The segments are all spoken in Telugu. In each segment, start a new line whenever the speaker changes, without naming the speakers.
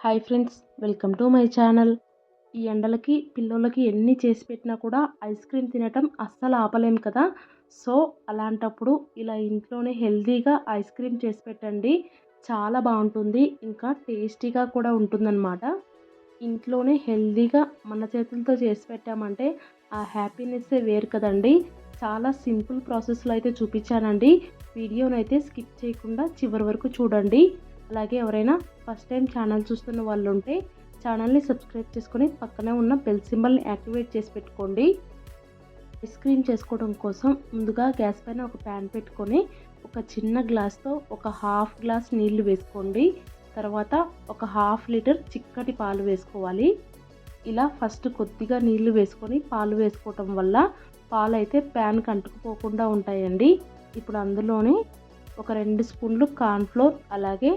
Hi friends, welcome to my channel. ఈ ఎండలకి పిల్లలకి ఎన్ని చేసి పెట్టినా కూడా ఐస్ క్రీమ్ తినటం అస్సలు ఆపలేం కదా. సో అలాంటప్పుడు ఇలా ఇంట్లోనే హెల్తీగా ఐస్ క్రీమ్ చేసి పెట్టండి. చాలా బాగుంటుంది, ఇంకా టేస్టీగా కూడా ఉంటుందన్నమాట. ఇంట్లోనే హెల్తీగా మన చేతులతో చేసి పెట్టామంటే ఆ హ్యాపీనెస్సే వేరు కదండి. చాలా సింపుల్ ప్రాసెస్లో అయితే చూపించానండి. వీడియోనైతే స్కిప్ చేయకుండా చివరి వరకు చూడండి. అలాగే ఎవరైనా ఫస్ట్ టైం ఛానల్ చూస్తున్న వాళ్ళు ఉంటే ఛానల్ని సబ్స్క్రైబ్ చేసుకొని పక్కనే ఉన్న బెల్ సింబల్ని యాక్టివేట్ చేసి పెట్టుకోండి. ఐస్ క్రీమ్ చేసుకోవడం కోసం ముందుగా గ్యాస్ పైన ఒక ప్యాన్ పెట్టుకొని ఒక చిన్న గ్లాస్తో ఒక హాఫ్ గ్లాస్ నీళ్లు వేసుకోండి. తర్వాత ఒక హాఫ్ లీటర్ చిక్కటి పాలు వేసుకోవాలి. ఇలా ఫస్ట్ కొద్దిగా నీళ్లు వేసుకొని పాలు వేసుకోవటం వల్ల పాలు అయితే ప్యాన్కి అంటుకుపోకుండా ఉంటాయండి. ఇప్పుడు అందులోనే ఒక 2 స్పూన్లు కార్న్ఫ్లోర్, అలాగే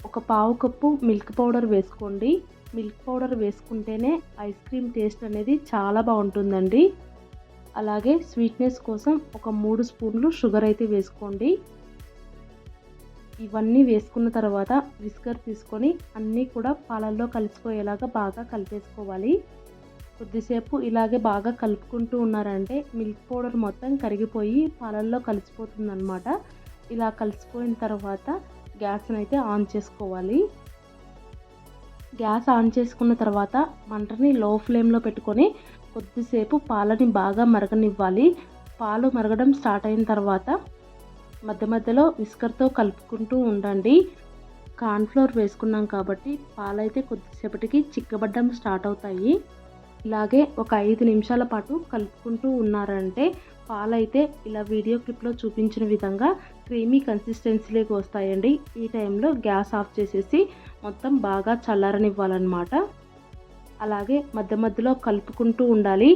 ఒక పావు కప్పు మిల్క్ పౌడర్ వేసుకోండి. మిల్క్ పౌడర్ వేసుకుంటేనే ఐస్ క్రీమ్ టేస్ట్ అనేది చాలా బాగుంటుందండి. అలాగే స్వీట్నెస్ కోసం ఒక 3 స్పూన్లు షుగర్ అయితే వేసుకోండి. ఇవన్నీ వేసుకున్న తర్వాత విస్కర్ తీసుకొని అన్నీ కూడా పాలల్లో కలిసిపోయేలాగా బాగా కలిపేసుకోవాలి. కొద్దిసేపు ఇలాగే బాగా కలుపుకుంటూ ఉన్నారంటే మిల్క్ పౌడర్ మొత్తం కరిగిపోయి పాలల్లో కలిసిపోతుందన్నమాట. ఇలా కలిసిపోయిన తర్వాత గ్యాస్ని అయితే ఆన్ చేసుకోవాలి. గ్యాస్ ఆన్ చేసుకున్న తర్వాత మంటని లో ఫ్లేమ్లో పెట్టుకొని కొద్దిసేపు పాలని బాగా మరగనివ్వాలి. పాలు మరగడం స్టార్ట్ అయిన తర్వాత మధ్య మధ్యలో విస్కర్తో కలుపుకుంటూ ఉండండి. కార్న్ఫ్లోర్ వేసుకున్నాం కాబట్టి పాలైతే కొద్దిసేపటికి చిక్కబడ్డం స్టార్ట్ అవుతాయి. ఇలాగే ఒక 5 నిమిషాల పాటు కలుపుకుంటూ ఉన్నారంటే పాలైతే ఇలా వీడియో క్లిప్లో చూపించిన విధంగా క్రీమీ కన్సిస్టెన్సీలోకి వస్తాయండి. ఈ టైంలో గ్యాస్ ఆఫ్ చేసేసి మొత్తం బాగా చల్లారనివ్వాలన్నమాట. అలాగే మధ్య మధ్యలో కలుపుకుంటూ ఉండాలి.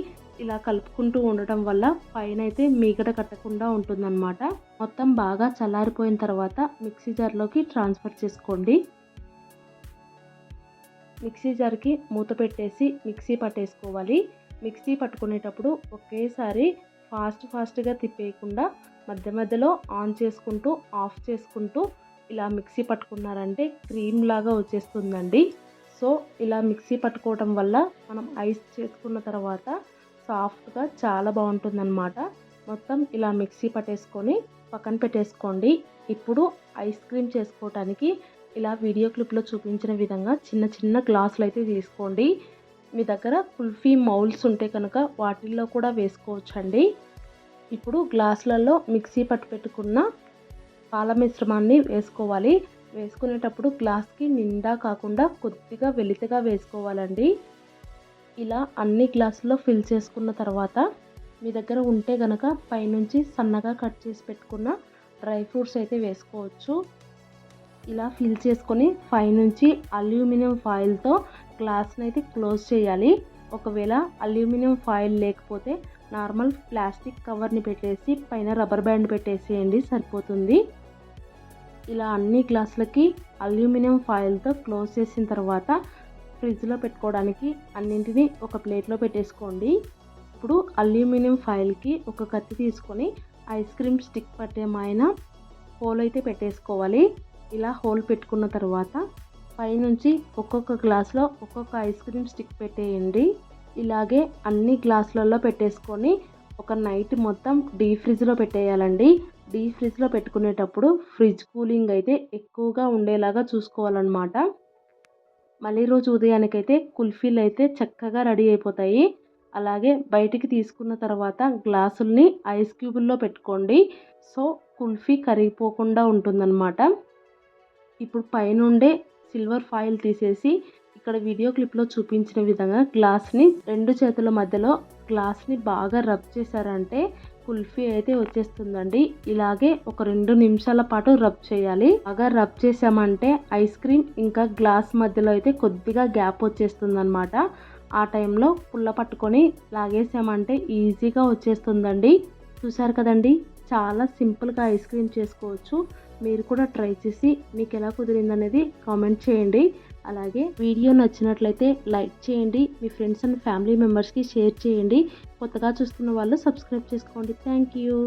ఇలా కలుపుకుంటూ ఉండటం వల్ల పైన అయితే మీగడ కట్టకుండా ఉంటుందన్నమాట. మొత్తం బాగా చల్లారిపోయిన తర్వాత మిక్సీ జార్లోకి ట్రాన్స్ఫర్ చేసుకోండి. మిక్సీ జార్కి మూత పెట్టేసి మిక్సీ పట్టేసుకోవాలి. మిక్సీ పట్టుకునేటప్పుడు ఒకేసారి ఫాస్ట్గా తిప్పేయకుండా మధ్య మధ్యలో ఆన్ చేసుకుంటూ ఆఫ్ చేసుకుంటూ ఇలా మిక్సీ పట్టుకున్నారంటే క్రీమ్ లాగా వచ్చేస్తుందండి. సో ఇలా మిక్సీ పట్టుకోవటం వల్ల మనం ఐస్ చేసుకున్న తర్వాత సాఫ్ట్గా చాలా బాగుంటుందన్నమాట. మొత్తం ఇలా మిక్సీ పట్టేసుకొని పక్కన పెట్టేసుకోండి. ఇప్పుడు ఐస్ క్రీమ్ చేసుకోవటానికి ఇలా వీడియో క్లిప్లో చూపించిన విధంగా చిన్న చిన్న గ్లాసులు అయితే తీసుకోండి. మీ దగ్గర కుల్ఫీ మౌల్డ్స్ ఉంటే కనుక వాటిల్లో కూడా వేసుకోవచ్చండి. ఇప్పుడు గ్లాసులలో మిక్సీ పట్టు పెట్టుకున్న పాల మిశ్రమాన్ని వేసుకోవాలి. వేసుకునేటప్పుడు గ్లాస్కి నిండా కాకుండా కొద్దిగా వెలితిగా వేసుకోవాలండి. ఇలా అన్ని గ్లాసుల్లో ఫిల్ చేసుకున్న తర్వాత మీ దగ్గర ఉంటే కనుక పైనుంచి సన్నగా కట్ చేసి పెట్టుకున్న డ్రై ఫ్రూట్స్ అయితే వేసుకోవచ్చు. ఇలా ఫిల్ చేసుకొని పైనుంచి అల్యూమినియం ఫాయిల్తో గ్లాస్ని అయితే క్లోజ్ చేయాలి. ఒకవేళ అల్యూమినియం ఫాయిల్ లేకపోతే నార్మల్ ప్లాస్టిక్ కవర్ని పెట్టేసి పైన రబ్బర్ బ్యాండ్ పెట్టేసేయండి, సరిపోతుంది. ఇలా అన్ని గ్లాసులకి అల్యూమినియం ఫాయిల్తో క్లోజ్ చేసిన తర్వాత ఫ్రిడ్జ్లో పెట్టుకోవడానికి అన్నింటినీ ఒక ప్లేట్లో పెట్టేసుకోండి. ఇప్పుడు అల్యూమినియం ఫాయిల్కి ఒక కత్తి తీసుకొని ఐస్ క్రీమ్ స్టిక్ పట్టేమైన హోల్ అయితే పెట్టేసుకోవాలి. ఇలా హోల్ పెట్టుకున్న తర్వాత పైనుంచి ఒక్కొక్క గ్లాస్లో ఒక్కొక్క ఐస్ క్రీమ్ స్టిక్ పెట్టేయండి. ఇలాగే అన్ని గ్లాసులలో పెట్టేసుకొని ఒక నైట్ మొత్తం డీప్ ఫ్రిడ్జ్లో పెట్టేయాలండి. డీప్ ఫ్రిడ్జ్లో పెట్టుకునేటప్పుడు ఫ్రిడ్జ్ కూలింగ్ అయితే ఎక్కువగా ఉండేలాగా చూసుకోవాలన్నమాట. మళ్ళీ రోజు ఉదయానికైతే కుల్ఫీలు అయితే చక్కగా రెడీ అయిపోతాయి. అలాగే బయటికి తీసుకున్న తర్వాత గ్లాసుల్ని ఐస్ క్యూబుల్లో పెట్టుకోండి. సో కుల్ఫీ కరిగిపోకుండా ఉంటుందన్నమాట. ఇప్పుడు పైనుండే సిల్వర్ ఫాయిల్ తీసేసి ఇక్కడ వీడియో క్లిప్లో చూపించిన విధంగా గ్లాస్ని 2 చేతుల మధ్యలో గ్లాస్ని బాగా రబ్ చేశారంటే కుల్ఫీ అయితే వచ్చేస్తుందండి. ఇలాగే ఒక 2 నిమిషాల పాటు రబ్ చేయాలి. బాగా రబ్ చేసామంటే ఐస్ క్రీమ్ ఇంకా గ్లాస్ మధ్యలో అయితే కొద్దిగా గ్యాప్ వచ్చేస్తుంది అనమాట. ఆ టైంలో పుల్ల పట్టుకొని లాగేసామంటే ఈజీగా వచ్చేస్తుందండి. చూసారు కదండి, చాలా సింపుల్గా ఐస్ క్రీమ్ చేసుకోవచ్చు. మీరు కూడా ట్రై చేసి మీకు ఎలా కుదిరిందనేది కామెంట్ చేయండి. అలాగే వీడియో నచ్చినట్లయితే లైక్ చేయండి, మీ ఫ్రెండ్స్ అండ్ ఫ్యామిలీ మెంబర్స్కి షేర్ చేయండి. కొత్తగా చూస్తున్న వాళ్ళు సబ్స్క్రైబ్ చేసుకోండి. Thank you.